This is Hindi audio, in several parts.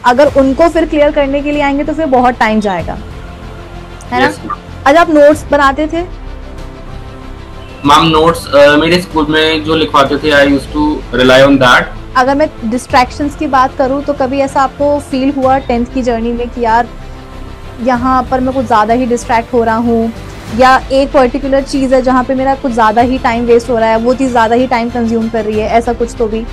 अगर उनको फिर क्लियर करने के लिए आएंगे तो फिर बहुत टाइम जाएगा, है ना? Yes ma'am. आज आप नोट्स बनाते थे? मैम नोट्स मेरे स्कूल में जो लिखवाते थे, I used to rely on that. अगर मैं डिस्ट्रैक्शंस की बात करूं तो कभी ऐसा आपको फील हुआ 10th की जर्नी में कि यार यहाँ पर मैं कुछ ज्यादा ही डिस्ट्रैक्ट हो रहा हूँ, या एक पर्टिकुलर चीज है जहाँ पे मेरा कुछ ज्यादा ही टाइम वेस्ट हो रहा है, वो चीज ज्यादा ही टाइम कंज्यूम कर रही है, ऐसा कुछ तो भी?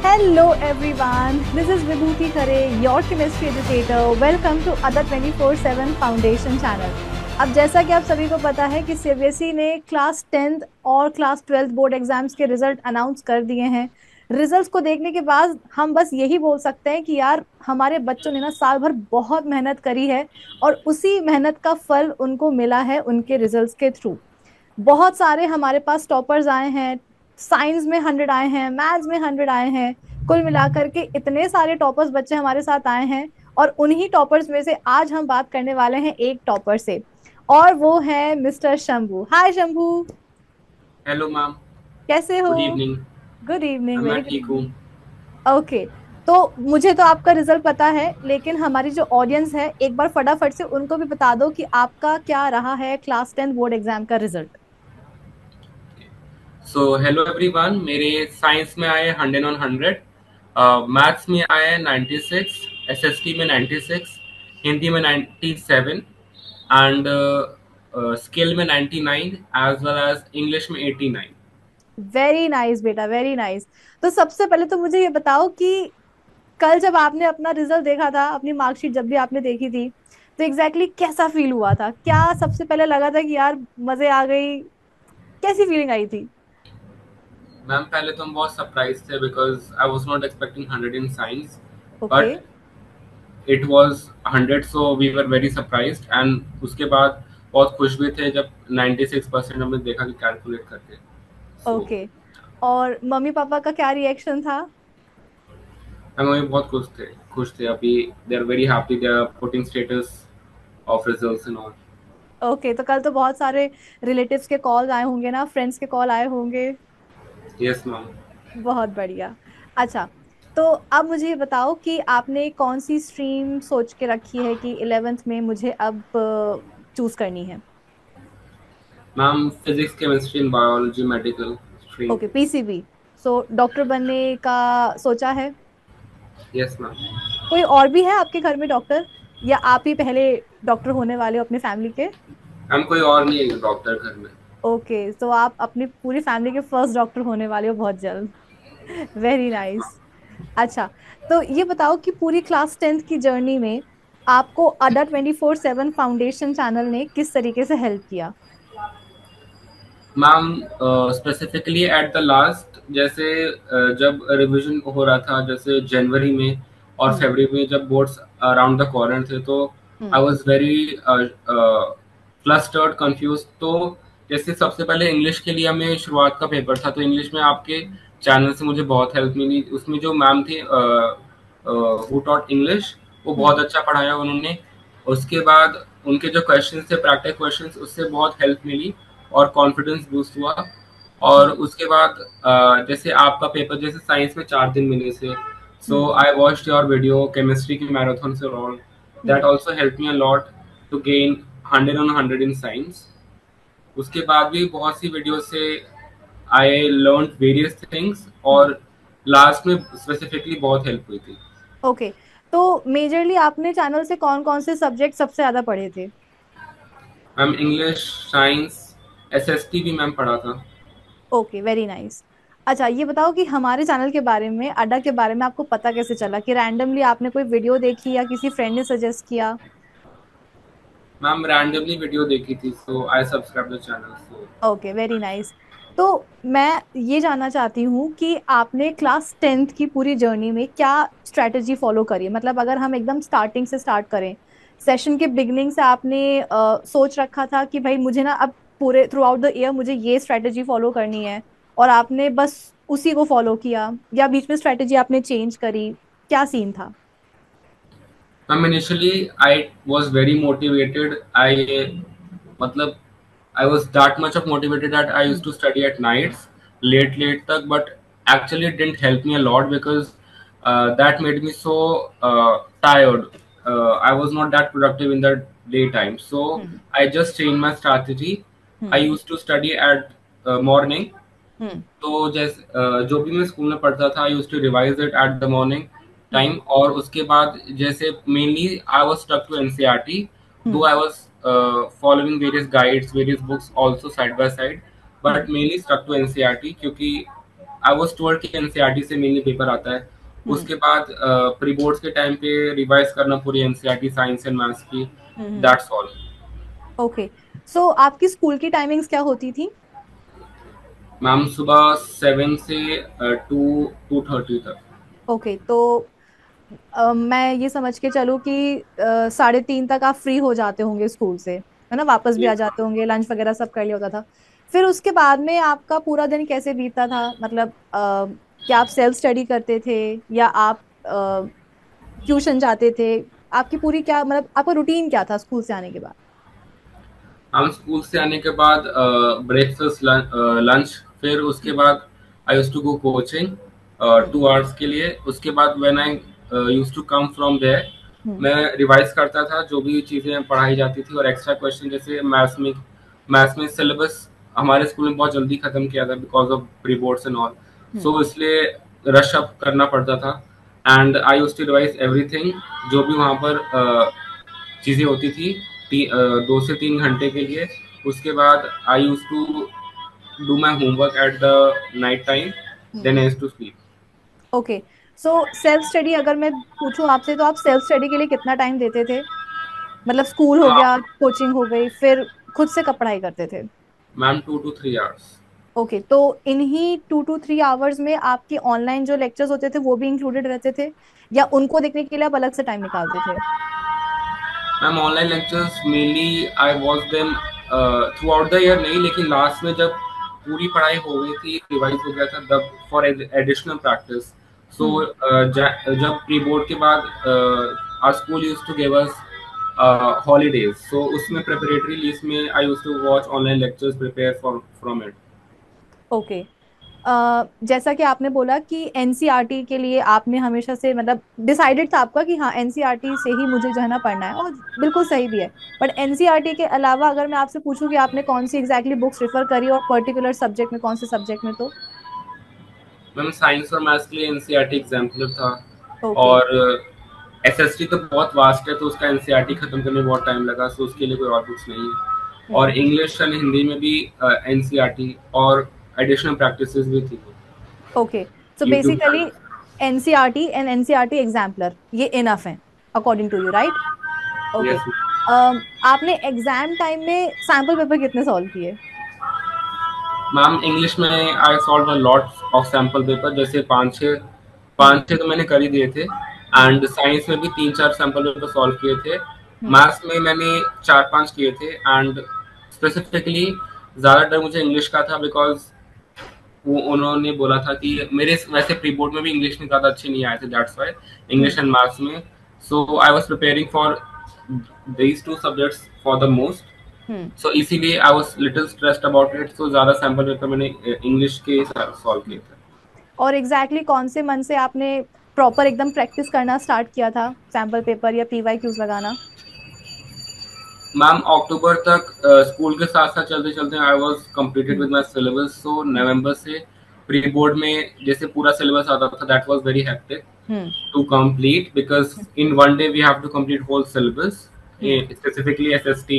Hello everyone, this is Vibhuti Khare, your chemistry educator. Welcome to Adda 24/7 foundation channel. अब जैसा कि आप सभी को पता है कि सीबीएसई ने क्लास 10th और क्लास 12th बोर्ड एग्जाम्स के रिजल्ट अनाउंस कर दिए हैं। रिजल्ट्स को देखने के बाद हम बस यही बोल सकते हैं कि यार हमारे बच्चों ने ना साल भर बहुत मेहनत करी है, और उसी मेहनत का फल उनको मिला है उनके रिजल्ट्स के थ्रू। बहुत सारे हमारे पास टॉपर्स आए हैं, साइंस में 100 आए हैं, मैथ्स में 100 आए हैं, कुल मिलाकर के इतने सारे टॉपर्स बच्चे हमारे साथ आए हैं। और उन्हीं टॉपर्स में से आज हम बात करने वाले हैं एक टॉपर से, और वो है मिस्टर शंभू। हाय शंभू, हेलो मैम। कैसे हो? Good evening. गुड इवनिंग, मैं वेरी गुड ठीक हूँ। इवनिंग। ओके, तो मुझे तो आपका रिजल्ट पता है, लेकिन हमारी जो ऑडियंस है एक बार फटाफट से उनको भी बता दो कि आपका क्या रहा है क्लास 10 बोर्ड एग्जाम का रिजल्ट। सो हेलो एवरीवन, मेरे साइंस में आए 100 on 100, मैथ्स में आए 96, एसएसटी में 96, हिंदी में 97, एंड स्किल में 99, एज वेल एज इंग्लिश में 89। वेरी नाइस बेटा, वेरी नाइस। तो सबसे पहले तो मुझे ये बताओ कि कल जब आपने अपना रिजल्ट देखा था, अपनी मार्कशीट जब भी आपने देखी थी, तो एग्जैक्टली कैसा फील हुआ था? क्या सबसे पहले लगा था कि यार मजे आ गई? कैसी फीलिंग आई थी? मैम पहले तो हम बहुत सरप्राइज थे because I was not expecting 100 in science, okay. But it was 100, so we were very surprised. And उसके बाद बहुत खुश भी थे जब 96% हमने देखा कि कैलकुलेट करके। सो ओके, और मम्मी पापा का क्या रिएक्शन था? हम अभी बहुत खुश थे अभी। They are very happy, they are putting status of results and all. Okay, तो कल तो बहुत सारे रिलेटिव्स के कॉल आए होंगे ना, फ्रेंड्स के कॉल आए होंगे? Yes ma'am. बहुत बढ़िया। अच्छा, तो अब मुझे ये बताओ कि आपने कौन सी स्ट्रीम सोच के रखी है कि 11th में मुझे अब चूज करनी है? Ma'am physics, chemistry and biology, medical stream. Okay, PCB. So doctor बनने का सोचा है? Yes ma'am. कोई और भी है आपके घर में डॉक्टर, या आप ही पहले डॉक्टर होने वाले हो अपनी फैमिली के? मैम कोई और नहीं है डॉक्टर घर में। ओके, तो आप अपनी पूरी फैमिली के फर्स्ट डॉक्टर होने वाले हो बहुत जल्द। Very nice. अच्छा, तो ये बताओ कि पूरी क्लास 10th की जर्नी में आपको अडा 24/7 फाउंडेशन चैनल ने किस तरीके से हेल्प किया? Ma'am specifically at the last, जैसे जब रिवीजन हो रहा था, जैसे जनवरी में और हम्म। फरवरी में जब बोर्ड्स अराउंड द कॉर्नर थे, तो hmm. I was very flustered, confuse. तो जैसे सबसे पहले इंग्लिश के लिए हमें शुरुआत का पेपर था, तो इंग्लिश में आपके चैनल से मुझे बहुत हेल्प मिली। उसमें जो मैम थी हु टॉट इंग्लिश, वो बहुत हम्म। अच्छा पढ़ाया उन्होंने। उसके बाद उनके जो क्वेश्चन थे, प्रैक्टिस क्वेश्चन, उससे बहुत हेल्प मिली और कॉन्फिडेंस बूस्ट हुआ। और हम्म। उसके बाद जैसे आपका पेपर, जैसे साइंस में 4 दिन मिले थे, सो hmm. I watched your video chemistry की मैराथन से all, that hmm. Also help me a lot to gain 100 on 100 in science. उसके बाद भी बहुत सी वीडियो से I learn various things, hmm. और लास्ट में स्पेसिफिकली बहुत हेल्प हुई थी। ओके, तो मेजरली आपने चैनल से कौन कौन से सब्जेक्ट सबसे ज्यादा पढ़े थे? मैम इंग्लिश, साइंस, एसएसटी भी मैम पढ़ा था। Okay, very nice. अच्छा, ये बताओ कि हमारे चैनल के बारे में, अड्डा के बारे में आपको पता कैसे चला? कि रैंडमली आपने कोई वीडियो देखी या किसी फ्रेंड ने सजेस्ट किया? मैम रैंडमली वीडियो देखी थी, so I subscribe the channel. So okay, very nice. तो मैं ये जानना चाहती हूँ कि आपने क्लास 10th की पूरी जर्नी में क्या स्ट्रेटेजी फॉलो करी है? मतलब अगर हम एकदम स्टार्टिंग से स्टार्ट करें, सेशन के बिगनिंग से आपने सोच रखा था कि भाई मुझे ना अब पूरे थ्रू आउट द ईयर मुझे ये स्ट्रेटेजी फॉलो करनी है, और आपने बस उसी को फॉलो किया, या बीच में स्ट्रेटेजी आपने चेंज करी? क्या सीन था? Ma'am initially I was very motivated. I मतलब I was that much of motivated that I used hmm. to study at nights, late तक, but actually it didn't help me a lot because that made me so tired. I was not that productive in the daytime, so hmm I just changed my strategy. I hmm used to study at morning. हम्म तो जैसे जो भी मैं स्कूल में पढ़ता था, I used to revise it at the morning hmm time, और उसके बाद जैसे mainly I was stuck to NCERT, though hmm I was following various guides, various books also side by side, but hmm mainly stuck to NCERT, क्योंकि आई वाज टोल्ड कि एनसीईआरटी से मेनली पेपर आता है। हम्म उसके बाद प्री बोर्ड्स के टाइम पे रिवाइज करना पूरी एनसीईआरटी साइंस एंड मैथ्स की, हम्म। That's all. ओके, सो आपकी स्कूल की टाइमिंग्स क्या होती थी? मैम सुबह 7 से 2:30 तक। ओके, तो मैं ये समझ के चलूँ कि 3:30 तक आप फ्री हो जाते होंगे स्कूल से, है ना, वापस भी आ यस। जाते होंगे, लंच वगैरह सब कर लिया होता था। फिर उसके बाद में आपका पूरा दिन कैसे बीतता था? मतलब क्या आप सेल्फ स्टडी करते थे या आप ट्यूशन जाते थे? आपकी पूरी क्या, मतलब आपका रूटीन क्या था स्कूल से आने के बाद? हम स्कूल से आने के बाद ब्रेकफास्ट, लंच, फिर उसके बाद I use to go coaching hmm 2 hours के लिए। उसके बाद when I use to come from there, hmm मैं रिवाइज करता था जो भी चीज़ें पढ़ाई जाती थी, और एक्स्ट्रा क्वेश्चन जैसे मैथ्स में सिलेबस हमारे स्कूल में बहुत जल्दी खत्म किया था because of pre boards and all, hmm so इसलिए रश अप करना पड़ता था। And I use to revise everything, जो भी वहाँ पर चीज़ें होती थी, 2 से 3 घंटे के लिए। उसके बाद I use to do my homework at the night time, hmm. Then I use to sleep. Okay, so self study अगर मैं पूछूं आपसे, तो आप सेल्फ स्टडी के लिए कितना टाइम देते थे? मतलब स्कूल हो गया, कोचिंग हो गई, फिर खुद से कब पढ़ाई करते थे? Ma'am 2 to 3 hours। ओके, तो इन्हीं 2 to 3 आवर्स में आपके ऑनलाइन जो लेक्चर्स होते थे वो भी इंक्लूडेड रहते थे, या उनको देखने के लिए आप अलग से टाइम निकालते थे? Ma'am online lectures mainly I watch them through out the year नहीं, लेकिन लास्ट में जब पूरी पढ़ाई हो गई थी, रिवाइज हो गया था, तब for additional practice. So hmm जब प्री बोर्ड के बाद our school use to give us holidays, so उसमें प्रिपरेटरी लीव्स में I use to watch online lectures, prepare for from it. Okay, जैसा कि आपने बोला कि एनसीईआरटी के लिए आपने हमेशा से, मतलब डिसाइडेड था आपका कि हाँ एनसीईआरटी से ही मुझे जो है ना पढ़ना है, और बिल्कुल सही भी है। बट एनसीईआरटी के अलावा अगर मैं आपसे पूछूं कि आपने कौन सी एग्जैक्टली बुक्स रेफर करी, और पर्टिकुलर सब्जेक्ट में, कौन से सब्जेक्ट में, तो? मैम साइंस और मैथ्स के लिए एनसीईआरटी एग्जाम्पलर था, ओके। और एसएसटी तो बहुत वास्ट है, तो उसका एनसीईआरटी खत्म करने में बहुत टाइम लगा, सो उसके लिए कोई और बुक्स नहीं है। और हम्म इंग्लिश एंड हिंदी में भी एनसीईआरटी और एडिशनल प्रैक्टिसेस भी थी okay, so YouTube basically channel. NCERT and NCERT exemplar ये इनफ है according to you, right? Okay. Yes आपने एग्जाम टाइम में सैम्पल पेपर कितने सॉल्व किए? मैम, इंग्लिश में I solve a lot of sample paper, जैसे हम्म पाँच छः तो मैंने कर ही दिए थे। हम्म एंड साइंस में भी 3-4 सैम्पल पेपर सॉल्व किए थे। हम्म मैथ्स में मैंने 4-5 किए थे। एंड स्पेसिफिकली ज़्यादातर मुझे इंग्लिश का था, बिकॉज वो उन्होंने बोला था कि मेरे वैसे प्री बोर्ड में भी इंग्लिश में ज़्यादा अच्छे नहीं आए थे, that's why English hmm and maths में। So I was preparing for these two subjects for the most, hmm. सो इसीलिए I was little stressed about it, so ज़्यादा सैम्पल पेपर मैंने इंग्लिश के सॉल्व किए थे। और एग्जैक्टली exactly कौन से मन से आपने प्रॉपर एकदम प्रैक्टिस करना स्टार्ट किया था, सैम्पल पेपर या पीवाई क्यूज लगाना? मैम अक्टूबर तक स्कूल के साथ साथ चलते चलते I was completed hmm with my syllabus, so hmm नवंबर से प्री बोर्ड में जैसे पूरा सिलेबस आता था, that was very hectic hmm to complete, because in one day we have to complete whole syllabus, hmm specifically SST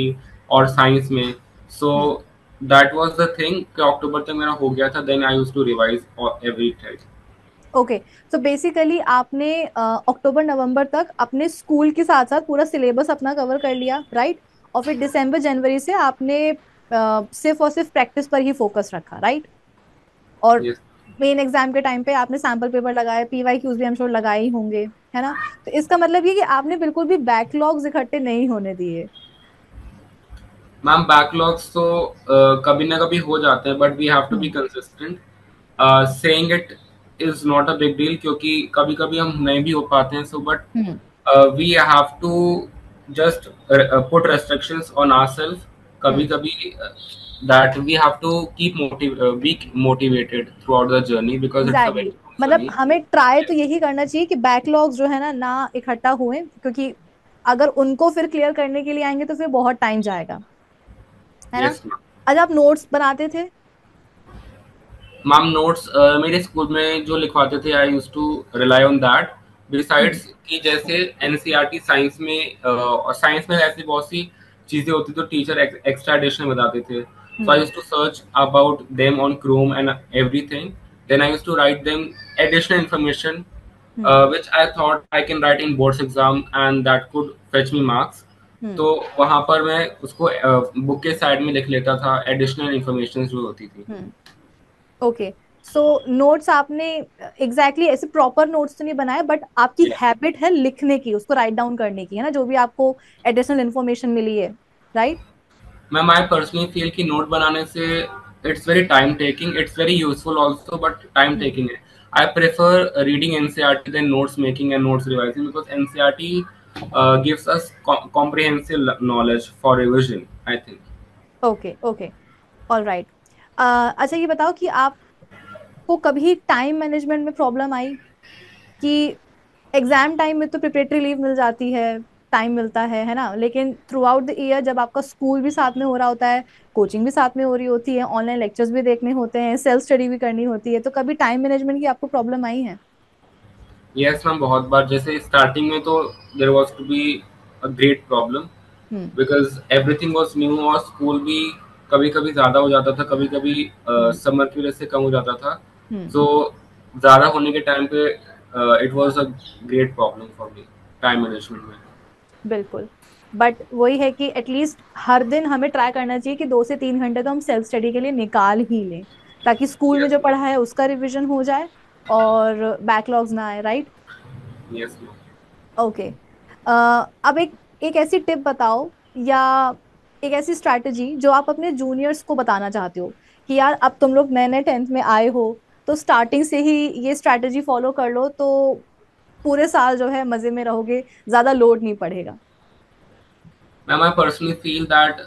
और साइंस में। so hmm. that was the thing कि अक्टूबर तक मेरा हो गया था, then I used to revise every time। Okay, तो बेसिकली आपने अक्टूबर नवंबर तक अपने स्कूल के साथ साथ पूरा सिलेबस अपना कवर कर लिया, राइट? और फिर दिसंबर जनवरी से आपने सिर्फ और सिर्फ प्रैक्टिस पर ही फोकस रखा, राइट? और yes मेन एग्जाम के टाइम पे आपने सैम्पल पेपर लगाए, पीवाई क्यूज भी हम श्योर लगाए ही होंगे, है ना? तो इसका मतलब ये कि आपने बिल्कुल भी बैकलॉग्स इकट्ठे नहीं होने दिए। मैम बैकलॉग्स तो कभी ना कभी हो जाते हैं, but we have to be hmm consistent. Saying it is not a big deal, क्योंकि कभी कभी हम नहीं भी हो पाते हैं, so but hmm we have to just put restrictions on ourselves kabhi hmm. kabhi, that we have to keep be motivated throughout the journey, because it's a exactly very exactly. मतलब सनी। हमें ट्राई तो यही करना चाहिए कि बैकलॉग्स जो है ना ना इकट्ठा हुए, क्योंकि अगर उनको फिर क्लियर करने के लिए आएंगे तो फिर बहुत टाइम जाएगा, है ना। Yes ma'am. अच्छा, आप नोट्स बनाते थे? मैम नोट्स मेरे स्कूल में जो लिखवाते थे, I use to rely on that. Hmm. Besides कि जैसे एनसीईआरटी साइंस में और साइंस में ऐसी बहुत सी चीजें होती तो टीचर एक्स्ट्रा एडिशनल बताते थे, so I hmm. Use to search about them on Chrome and everything. Then I use to write them additional information hmm. which I thought I can write in boards exam and that could fetch me marks. हम्म। तो वहां पर मैं उसको बुक के साइड में लिख लेता था, एडिशनल इंफॉर्मेशन जो होती थी। हम्म। ओके। सो नोट्स आपने एग्जैक्टली ऐसे प्रॉपर नोट्स तो नहीं बनाए, बट आपकी Yeah. हैबिट है लिखने की, उसको राइट डाउन करने की, है ना, जो भी आपको एडिशनल इन्फॉर्मेशन मिली है, right? Ma'am I personally feel कि नोट बनाने से it's very time taking, it's very useful also but time hmm. Taking है। I prefer reading NCERT then notes making and notes revising because NCERT gives us comprehensive knowledge for revision, I think. Okay okay, all right. अच्छा, ये बताओ कि आपको कभी टाइम मैनेजमेंट में प्रॉब्लम आई कि एग्जाम टाइम में तो प्रिपरेटरी लीव मिल जाती है, टाइम मिलता है ना, लेकिन थ्रू आउट द ईयर जब आपका स्कूल भी साथ में हो रहा होता है, कोचिंग भी साथ में हो रही होती है, ऑनलाइन लेक्चर्स भी देखने होते हैं, सेल्फ स्टडी भी करनी होती है, तो कभी टाइम मैनेजमेंट की आपको प्रॉब्लम आई है? यस मैम, बहुत बार। जैसे स्टार्टिंग में तो there was to be a great problem hmm. Because everything was new और स्कूल भी कभी कभी ज़्यादा हो जाता था, कभी कभी हम्म। समर की वजह से कम हो जाता था। हम्म। सो ज़्यादा होने के टाइम पे it was a great problem for me time management में। बिल्कुल। बट वही है कि एटलीस्ट हर दिन हमें ट्राई करना चाहिए कि 2 से 3 घंटे तो हम सेल्फ स्टडी के लिए निकाल ही लें, ताकि स्कूल में यस जो पढ़ा है उसका रिवीजन हो जाए और बैकलॉग्स ना आए, राइट? Yes ma'am. ओके। अब एक एक ऐसी टिप बताओ, या एक ऐसी स्ट्रैटेजी जो आप अपने जूनियर्स को बताना चाहते हो कि यार अब तुम लोग नए नए 10th में आए हो, तो स्टार्टिंग से ही ये स्ट्रैटेजी फॉलो कर लो तो पूरे साल जो है मजे में रहोगे, ज्यादा लोड नहीं पड़ेगा। Ma'am, I personally feel that,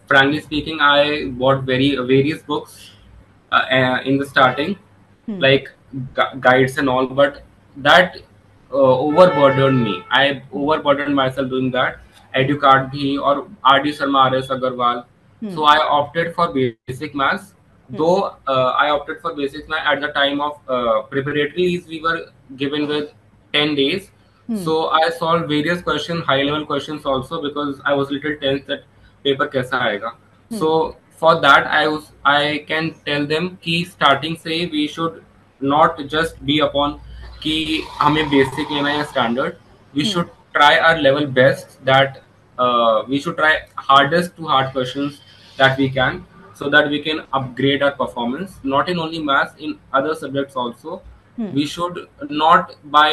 frankly speaking, I bought very various books in the starting, hmm. like guides and all, but that overburdened me. I overburdened myself doing that. Educard bhi or R.D. Sharma, R.S. Agarwal. So hmm. I opted for basic maths. Hmm. Though I opted for basic math at the time of preparatories, we were given with 10 days, hmm. so I solved various questions, high level questions also because I was little tense that paper कैसा आएगा. हम्म। So for that I can tell them कि starting से we should not just be upon कि हमें basic लेना है standard. We hmm. should try our level best, that we should try hardest to hard questions that we can, so that we can upgrade our performance not in only maths, in other subjects also. Hmm. We should not buy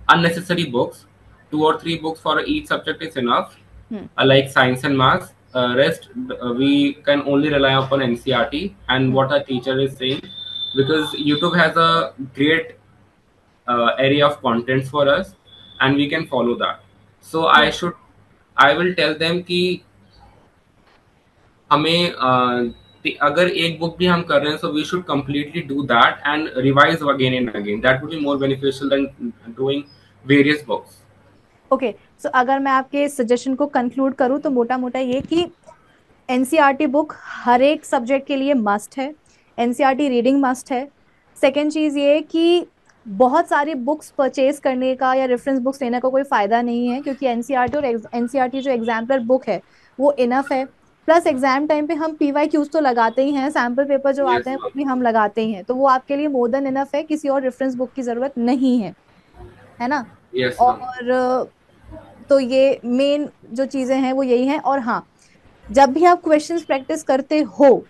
unnecessary books. 2 or 3 books for each subject is enough, hmm. like science and maths. Rest we can only rely upon NCRT and hmm. what our teacher is saying, because YouTube has a great area of contents for us and we can follow that. So बिल्कुल। I will tell them कि हमें अगर एक बुक भी हम कर रहे हैं, so we should completely do that and revise again and again. That would be more beneficial than doing various books. Okay. So अगर मैं आपके सजेशन को कंक्लूड करूँ तो मोटा मोटा ये कि एनसीईआरटी बुक हर एक सब्जेक्ट के लिए मस्ट है, एनसीईआरटी रीडिंग मस्ट है। सेकेंड चीज ये कि बहुत सारी बुक्स परचेज करने का या रेफरेंस बुक्स लेने का कोई फायदा नहीं है, क्योंकि एनसीईआरटी और एनसीईआरटी जो एग्जाम्पलर बुक है वो इनफ है। प्लस एग्जाम टाइम पे हम पीवाई क्यूज तो लगाते ही हैं, सैम्पल पेपर जो आते Yes, हैं वो ma'am. भी हम लगाते ही हैं, तो वो आपके लिए मोर देन इनफ है, किसी और रेफरेंस बुक की जरूरत नहीं है ना। Yes, ma'am. और तो ये मेन जो चीजें हैं वो यही हैं। और हाँ, जब भी आप क्वेश्चंस प्रैक्टिस करते हो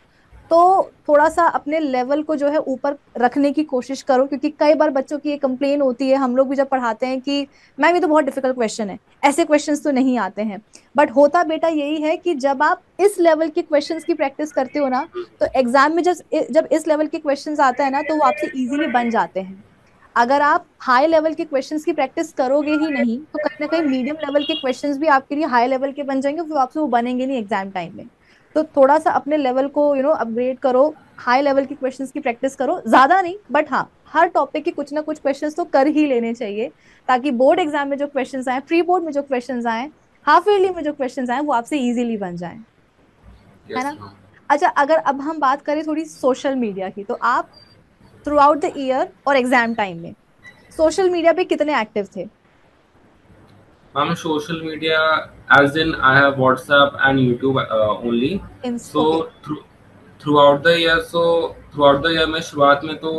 तो थोड़ा सा अपने लेवल को जो है ऊपर रखने की कोशिश करो, क्योंकि कई बार बच्चों की ये कंप्लेन होती है, हम लोग भी जब पढ़ाते हैं कि मैम ये तो बहुत डिफिकल्ट क्वेश्चन है, ऐसे क्वेश्चंस तो नहीं आते हैं। बट होता बेटा यही है कि जब आप इस लेवल के क्वेश्चंस की प्रैक्टिस करते हो ना, तो एग्जाम में जब जब इस लेवल के क्वेश्चंस आता है ना तो वो आपसे इजीली बन जाते हैं। अगर आप हाई लेवल के क्वेश्चंस की प्रैक्टिस करोगे ही नहीं तो कहीं ना कहीं मीडियम लेवल के क्वेश्चंस भी आपके लिए हाई लेवल के बन जाएंगे, फिर आपसे वो बनेंगे नहीं एग्जाम टाइम में। तो थोड़ा सा अपने लेवल को अपग्रेड करो, हाई लेवल की क्वेश्चंस की प्रैक्टिस करो, ज्यादा नहीं बट हाँ, हर टॉपिक के कुछ ना कुछ क्वेश्चंस तो कर ही लेने चाहिए, ताकि बोर्ड एग्जाम में जो क्वेश्चंस आए, प्री बोर्ड में जो क्वेश्चंस आए, हाफ ईयरली में जो क्वेश्चंस आए, वो आपसे इजीली बन जाए, है यस ना। मैम। अच्छा, अगर अब हम बात करें थोड़ी सोशल मीडिया की, तो आप थ्रू आउट द ईयर और एग्जाम टाइम में सोशल मीडिया पे कितने एक्टिव थे? On social media, as in I have WhatsApp and YouTube only. Okay. So throughout the year, में शुरुआत में तो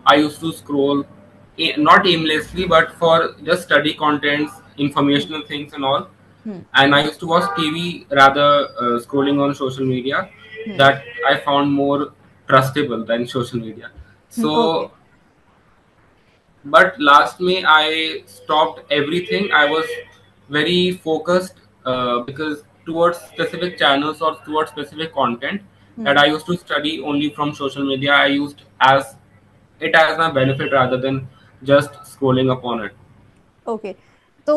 I used to scroll, not aimlessly, but for just study contents, hmm. informational things and all. Hmm. And I used to watch TV rather scrolling on social media. Hmm. That I found more trustable than social media. Okay. So but last May I stopped everything. I was very focused because towards specific channels or towards specific content that hmm. I used to study only from social media. I used as it as my benefit rather than just scrolling upon it. Okay. तो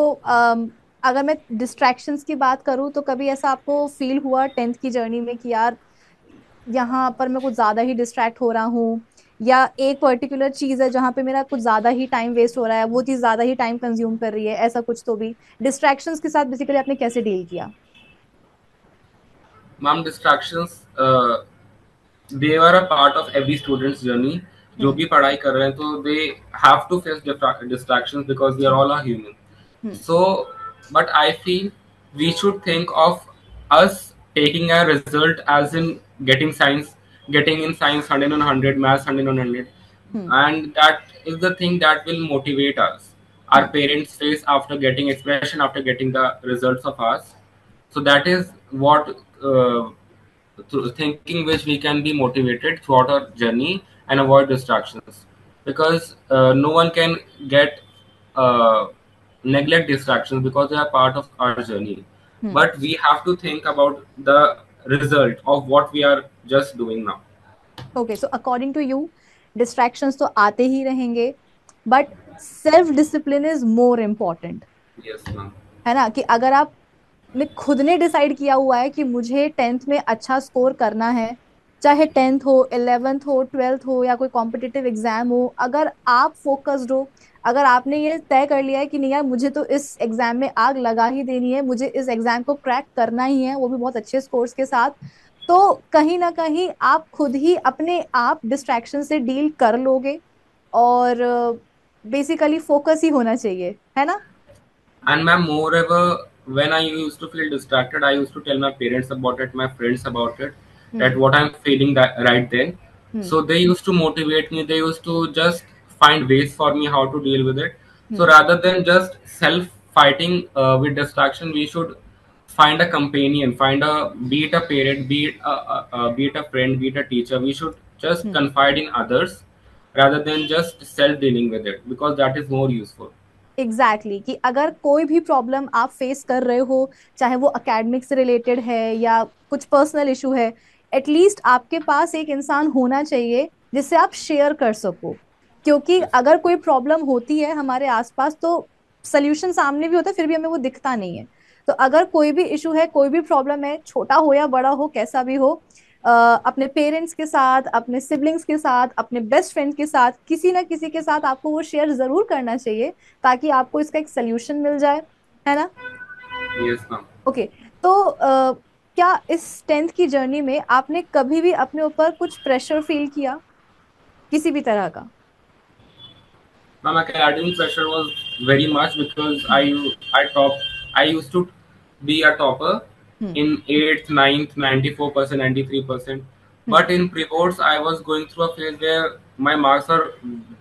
अगर मैं डिस्ट्रैक्शंस की बात करूँ, तो कभी ऐसा आपको फील हुआ टेंथ की जर्नी में कि यार यहाँ पर मैं कुछ ज्यादा ही डिस्ट्रैक्ट हो रहा हूँ, या एक पर्टिकुलर चीज है जहाँ पे मेरा कुछ ज्यादा ही टाइम वेस्ट हो रहा है, वो चीज ज्यादा ही टाइम कंज्यूम कर रही है, ऐसा कुछ? तो भी डिस्ट्रैक्शंस के साथ बेसिकली आपने कैसे डील किया? Ma'am, distractions they are a part of every student's journey. जो हम्म। भी पढ़ाई कर रहे हैं तो they have to face distractions because we are all a human. Hmm. So, but I feel we should think of us taking a result as in getting science, getting in science 100 on 100, maths 100 on 100, hmm. and that is the thing that will motivate us. Our hmm. parents face after getting expression, after getting the results of us. So that is what through thinking which we can be motivated throughout our journey and avoid distractions because no one can get neglect distractions because they are part of our journey, hmm. but we have to think about the result of what we are just doing now. Okay, so according to you distractions तो आते ही रहेंगे, but self discipline is more important, Yes, ma'am. है ना। कि अगर आप ने खुद ने डिसाइड किया हुआ है कि मुझे टेंथ में अच्छा स्कोर करना है, चाहे टेंथ हो, इलेवेंथ हो, ट्वेल्थ हो, या कोई कॉम्पिटिटिव एग्जाम हो, अगर आप फोकस्ड हो, अगर आपने ये तय कर लिया है कि नहीं यार मुझे तो इस एग्जाम में आग लगा ही देनी है, मुझे इस एग्जाम को क्रैक करना ही है, वो भी बहुत अच्छे स्कोर्स के साथ, तो कहीं ना कहीं आप खुद ही अपने आप डिस्ट्रैक्शन से डील कर लोगे, और बेसिकली फोकस ही होना चाहिए, है ना। And ma'am, moreover, when I used to feel distracted, I used to tell my parents about it, my friends about it, that hmm. what I'm feeling that right then. Hmm. So they used to motivate me. They used to just find ways for me how to deal with it. So hmm. rather than just self fighting with distraction, we should find a companion, find a be it a parent, be it a friend, be it a teacher. We should just hmm. confide in others rather than just self dealing with it because that is more useful. Exactly कि अगर कोई भी प्रॉब्लम आप फेस कर रहे हो, चाहे वो एकेडमिक से रिलेटेड है या कुछ पर्सनल इशू है, एटलीस्ट आपके पास एक इंसान होना चाहिए जिससे आप शेयर कर सको, क्योंकि Yes. अगर कोई प्रॉब्लम होती है हमारे आसपास तो सोल्यूशन सामने भी होता है, फिर भी हमें वो दिखता नहीं है। तो अगर कोई भी इशू है, कोई भी प्रॉब्लम है, छोटा हो या बड़ा हो, कैसा भी हो, अपने पेरेंट्स के साथ, अपने सिबलिंग्स के साथ, अपने बेस्ट फ्रेंड के साथ, किसी ना किसी के साथ आपको वो शेयर जरूर करना चाहिए, ताकि आपको इसका एक सोल्यूशन मिल जाए, है ना। Yes, ma'am. ओके। तो क्या इस टेंथ की जर्नी में आपने कभी भी अपने ऊपर कुछ प्रेशर फील किया, किसी भी तरह का? My academic pressure was very much because hmm. I top I used to be a topper hmm. in eighth, ninth, 94%, 93%. Hmm. But in pre-boards, I was going through a phase where my marks are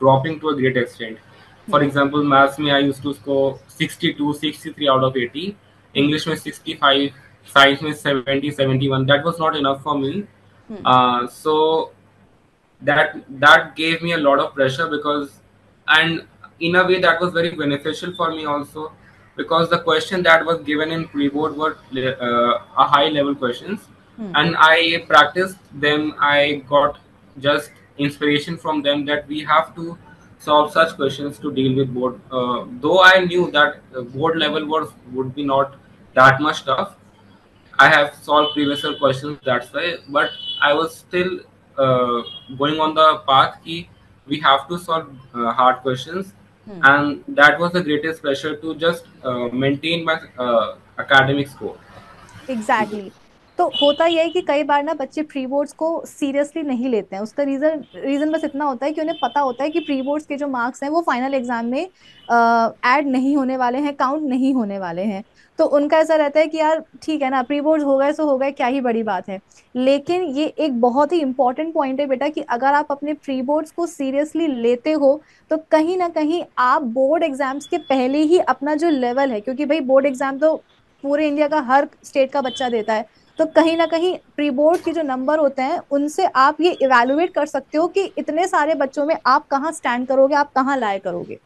dropping to a great extent. For hmm. example, maths me I used to score 62, 63 out of 80. Hmm. English me 65, science me 70, 71. That was not enough for me. Hmm. So that gave me a lot of pressure because and in a way that was very beneficial for me also because the question that was given in pre-board were a high level questions hmm. and I practiced them. I got just inspiration from them that we have to solve such questions to deal with board, though I knew that board level was would be not that much tough. I have solved previous year questions. That's why, but I was still uh, going on the path. We have to solve hard questions, hmm. and that was the greatest pressure to just maintain my academic score. Exactly exactly. तो होता यह है कि कई बार ना बच्चे प्री बोर्ड्स को सीरियसली नहीं लेते हैं। उसका रीजन रीजन बस इतना होता है कि उन्हें पता होता है कि प्री बोर्ड्स के जो मार्क्स हैं वो फाइनल एग्जाम में ऐड नहीं होने वाले हैं, काउंट नहीं होने वाले हैं। तो उनका ऐसा रहता है कि यार ठीक है ना, प्री बोर्ड्स हो गए सो हो गए, क्या ही बड़ी बात है। लेकिन ये एक बहुत ही इंपॉर्टेंट पॉइंट है बेटा कि अगर आप अपने प्री बोर्ड्स को सीरियसली लेते हो तो कहीं ना कहीं आप बोर्ड एग्जाम्स के पहले ही अपना जो लेवल है, क्योंकि भाई बोर्ड एग्जाम तो पूरे इंडिया का हर स्टेट का बच्चा देता है, तो कहीं ना कहीं प्री बोर्ड के जो नंबर होते हैं उनसे आप ये इवेलुएट कर सकते हो कि इतने सारे बच्चों में आप कहाँ स्टैंड करोगे, आप कहाँ लाए करोगे।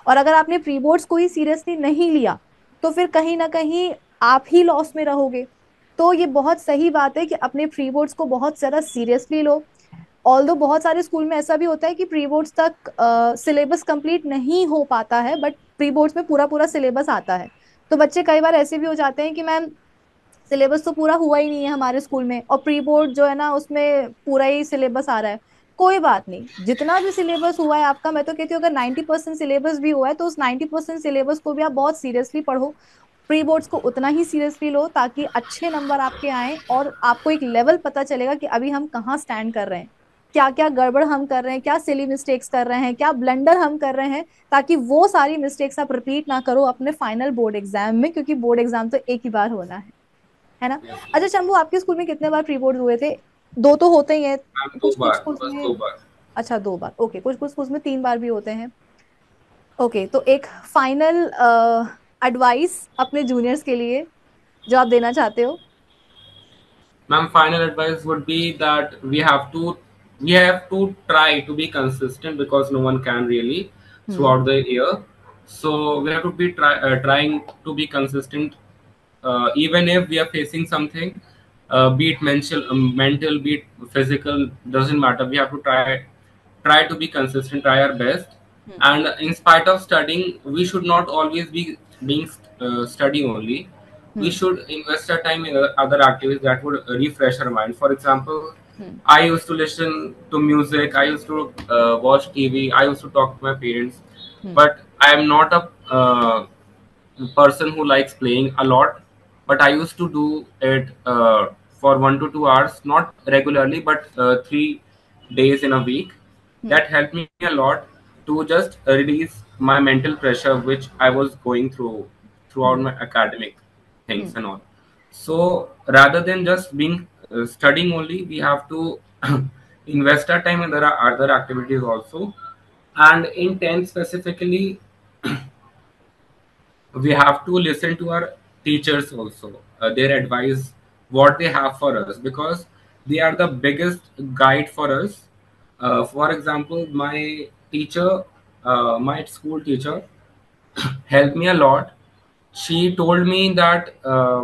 और अगर आपने प्री बोर्ड्स को ही सीरियसली नहीं लिया तो फिर कहीं ना कहीं आप ही लॉस में रहोगे। तो ये बहुत सही बात है कि अपने प्री बोर्ड्स को बहुत ज्यादा सीरियसली लो। ऑल्दो बहुत सारे स्कूल में ऐसा भी होता है कि प्री बोर्ड्स तक सिलेबस कंप्लीट नहीं हो पाता है, बट प्री बोर्ड्स में पूरा पूरा सिलेबस आता है। तो बच्चे कई बार ऐसे भी हो जाते हैं कि मैम सिलेबस तो पूरा हुआ ही नहीं है हमारे स्कूल में, और प्री बोर्ड जो है ना उसमें पूरा ही सिलेबस आ रहा है। कोई बात नहीं, जितना भी सिलेबस हुआ है आपका, मैं तो कहती हूँ अगर 90% सिलेबस भी हुआ है तो उस 90% सिलेबस को भी आप बहुत सीरियसली पढ़ो। प्री बोर्ड्स को उतना ही सीरियसली लो ताकि अच्छे नंबर आपके आए और आपको एक लेवल पता चलेगा कि अभी हम कहाँ स्टैंड कर रहे हैं, क्या क्या गड़बड़ हम कर रहे हैं, क्या सिली मिस्टेक्स कर रहे हैं, क्या ब्लंडर हम कर रहे हैं, ताकि वो सारी मिस्टेक्स आप रिपीट ना करो अपने फाइनल बोर्ड एग्जाम में, क्योंकि बोर्ड एग्जाम तो एक ही बार होना है ना। Yes. अच्छा शंभू, आपके स्कूल में कितने बार प्री बोर्ड हुए थे? दो तो होते ही हैं, मैम दो कुछ कुछ बार, स्कूल्स बस में। 2 बार। अच्छा 2 बार, ओके, कुछ कुछ स्कूल्स में 3 बार भी होते हैं। ओके, तो एक फाइनल एडवाइस अपने जूनियर्स के लिए जो आप देना चाहते हो। My final advice would be that we have to try to be consistent because no one can really hmm. throughout the year. So we have to be trying to be consistent, even if we are facing something, be it mental, be it physical, doesn't matter. We have to try to be consistent, try our best, hmm. and in spite of studying, we should not always be being study only. We hmm. should invest our time in other activities that would refresh our mind. For example, hmm. I used to listen to music, I used to watch TV, I used to talk to my parents, hmm. but I am not a person who likes playing a lot. But I used to do it for 1 to 2 hours, not regularly, but 3 days in a week. Hmm. That helped me a lot to just release my mental pressure, which I was going through throughout hmm. my academic things hmm. and all. So rather than just being studying only, we have to invest our time in there are other activities also. And in 10th specifically, we have to listen to our teachers also, their advice, what they have for us, because they are the biggest guide for us. For example, my school teacher helped me a lot. She told me that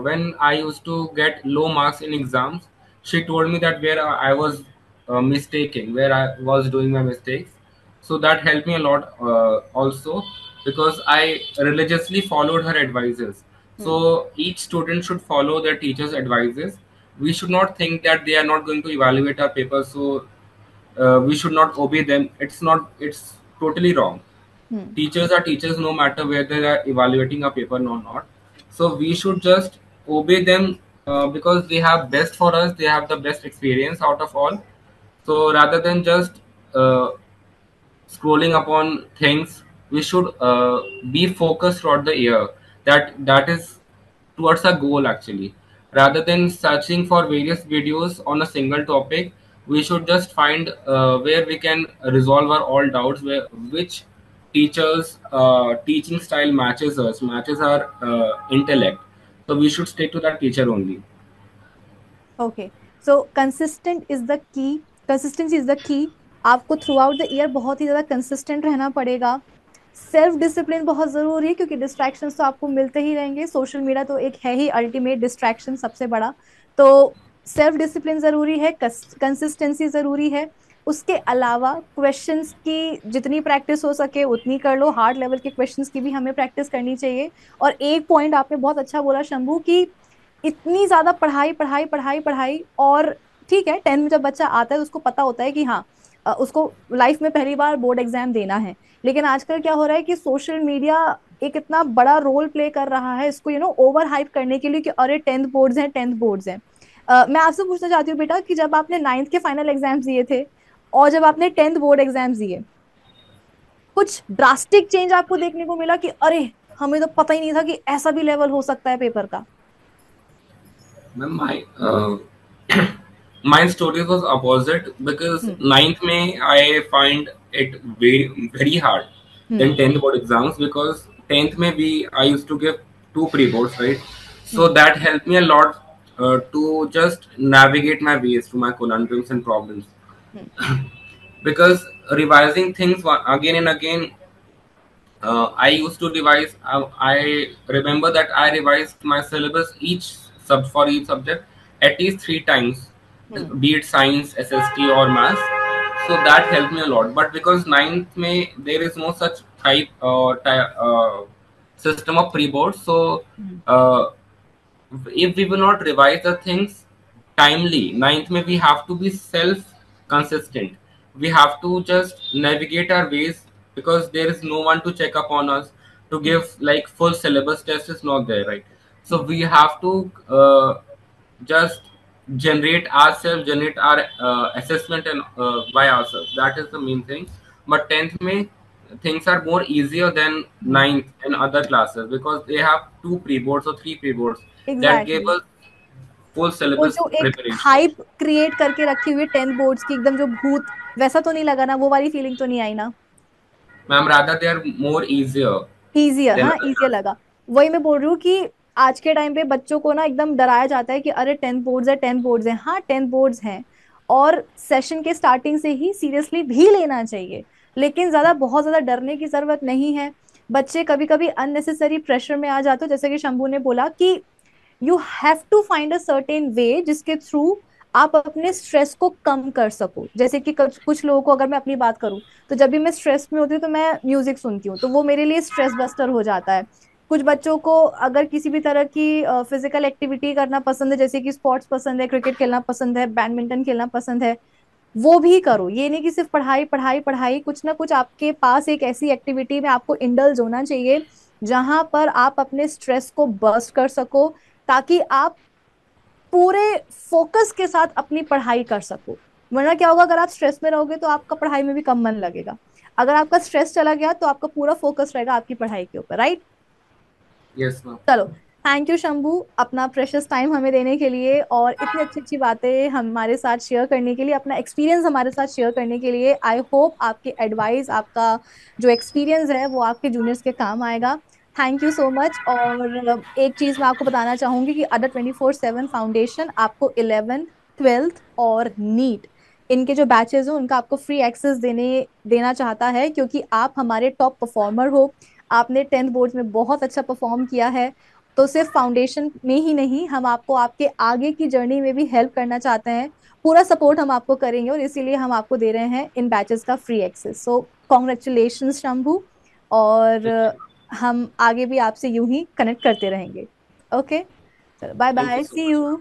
when I used to get low marks in exams, she told me that where I was mistaking, where I was doing my mistakes. So that helped me a lot also, because I religiously followed her advices. Hmm. So each student should follow their teacher's advices. We should not think that they are not going to evaluate our papers, so we should not obey them. It's totally wrong. Hmm. Teachers are teachers no matter whether they are evaluating a paper or not. So we should just obey them because they have best for us, they have the best experience out of all. So rather than just uh, scrolling upon things, we should be focused throughout the year. That is towards a goal actually. Rather than searching for various videos on a single topic, we should just find where we can resolve our all doubts, where which teachers teaching style matches our intellect. So we should stick to that teacher only. Okay, so consistent is the key, consistency is the key. आपको थ्रू आउट द ईयर बहुत ही ज्यादा कंसिस्टेंट रहना पड़ेगा। सेल्फ डिसिप्लिन बहुत जरूरी है क्योंकि डिस्ट्रैक्शंस तो आपको मिलते ही रहेंगे, सोशल मीडिया तो एक है ही अल्टीमेट डिस्ट्रैक्शन सबसे बड़ा। तो सेल्फ डिसिप्लिन जरूरी है, कंसिस्टेंसी जरूरी है। उसके अलावा क्वेश्चंस की जितनी प्रैक्टिस हो सके उतनी कर लो, हार्ड लेवल के क्वेश्चंस की भी हमें प्रैक्टिस करनी चाहिए। और एक पॉइंट आपने बहुत अच्छा बोला शंभू कि इतनी ज्यादा पढ़ाई पढ़ाई पढ़ाई पढ़ाई। और ठीक है, 10th में जब बच्चा आता है तो उसको पता होता है कि हाँ, उसको लाइफ में पहली बार बोर्ड एग्जाम देना है। लेकिन आजकल क्या हो रहा है कि सोशल मीडिया एक इतना बड़ा रोल प्ले कर रहा है इसको ओवर हाइप करने के लिए कि अरे 10th बोर्ड्स हैं, 10th बोर्ड्स हैं। मैं आपसे पूछना चाहती हूँ बेटा कि जब आपने 9th के फाइनल एग्जाम्स दिए थे और जब आपने 10th बोर्ड एग्जाम्स दिए, कुछ ड्रास्टिक चेंज आपको देखने को मिला कि अरे हमें तो पता ही नहीं था कि ऐसा भी लेवल हो सकता है पेपर का? Ma'am, my story was opposite because hmm. ninth May I find it very hard than hmm. 10th board exams because 10th May I used to give two pre-boards, right? So hmm. that helped me a lot to just navigate my ways through my conundrums and problems hmm. because revising things again and again, I used to revise. I remember that I revised my syllabus for each subject at least 3 times, hmm. be it science, SST, or math. So that helped me a lot. But because ninth May there is no such type system of pre-board, so hmm. uh, if we will not revise the things timely, ninth May we have to be self-consistent. We have to just navigate our ways because there is no one to check up on us to hmm. give like full syllabus test is not there, right? So hmm. we have to just generate our assessment and by ourselves. That is the main thing. But 10th May things are more easier than hmm. ninth and other classes because they have two pre-boards or three pre-boards that gave exactly. us full वो syllabus जो एक preparation. हाइप क्रिएट करके रखी हुई है 10th बोर्ड्स की, एकदम जो भूत, वैसा तो नहीं लगा ना? वो वाली फीलिंग तो नहीं आई ना? Ma'am, rather they are more easier easier, than हाँ other इजियर classes. लगा। वही मैं बोल रही हूँ कि आज के टाइम पे बच्चों को ना एकदम डराया जाता है कि अरे 10th बोर्ड्स है, 10th बोर्ड्स है। हाँ 10th बोर्ड्स हैं, और सेशन के स्टार्टिंग से ही सीरियसली भी लेना चाहिए, लेकिन ज्यादा बहुत ज्यादा डरने की जरूरत नहीं है। बच्चे कभी कभी अननेसेसरी प्रेशर में आ जाते हो, जैसे कि शंभू ने बोला कि you have to find a certain way जिसके थ्रू आप अपने स्ट्रेस को कम कर सको। जैसे कि कुछ कुछ लोगों को, अगर मैं अपनी बात करूं, तो जब भी मैं स्ट्रेस में होती हूँ तो मैं म्यूजिक सुनती हूँ, तो वो मेरे लिए स्ट्रेस बस्टर हो जाता है। कुछ बच्चों को अगर किसी भी तरह की फिजिकल एक्टिविटी करना पसंद है, जैसे कि स्पोर्ट्स पसंद है, क्रिकेट खेलना पसंद है, बैडमिंटन खेलना पसंद है, वो भी करो। ये नहीं कि सिर्फ पढ़ाई पढ़ाई पढ़ाई, कुछ ना कुछ आपके पास एक ऐसी एक्टिविटी में आपको इंडल्ज होना चाहिए जहां पर आप अपने स्ट्रेस को बर्स्ट कर सको, ताकि आप पूरे फोकस के साथ अपनी पढ़ाई कर सको। वरना क्या होगा, अगर आप स्ट्रेस में रहोगे तो आपका पढ़ाई में भी कम मन लगेगा। अगर आपका स्ट्रेस चला गया तो आपका पूरा फोकस रहेगा आपकी पढ़ाई के ऊपर, राइट? Yes, ma'am. चलो, थैंक यू शंभू, अपना प्रेशियस टाइम हमें देने के लिए और इतनी अच्छी अच्छी बातें हमारे साथ शेयर करने के लिए, अपना एक्सपीरियंस हमारे साथ शेयर करने के लिए। आई होप आपकी एडवाइस, आपका जो एक्सपीरियंस है वो आपके जूनियर्स के काम आएगा। Thank you so much. और एक चीज मैं आपको बताना चाहूंगी कि अडर 24/7 फाउंडेशन आपको 11th, 12th और नीट, इनके जो बैचेस हो उनका आपको फ्री एक्सेस देना चाहता है, क्योंकि आप हमारे टॉप परफॉर्मर हो। आपने 10th बोर्ड में बहुत अच्छा परफॉर्म किया है। तो सिर्फ फाउंडेशन में ही नहीं, हम आपको आपके आगे की जर्नी में भी हेल्प करना चाहते हैं। पूरा सपोर्ट हम आपको करेंगे और इसीलिए हम आपको दे रहे हैं इन बैचेस का free access. So congratulation Shambhu. और Thank you. हम आगे भी आपसे यूं ही कनेक्ट करते रहेंगे। ओके, चलो bye Thank you bye, so see much, you. ma'am.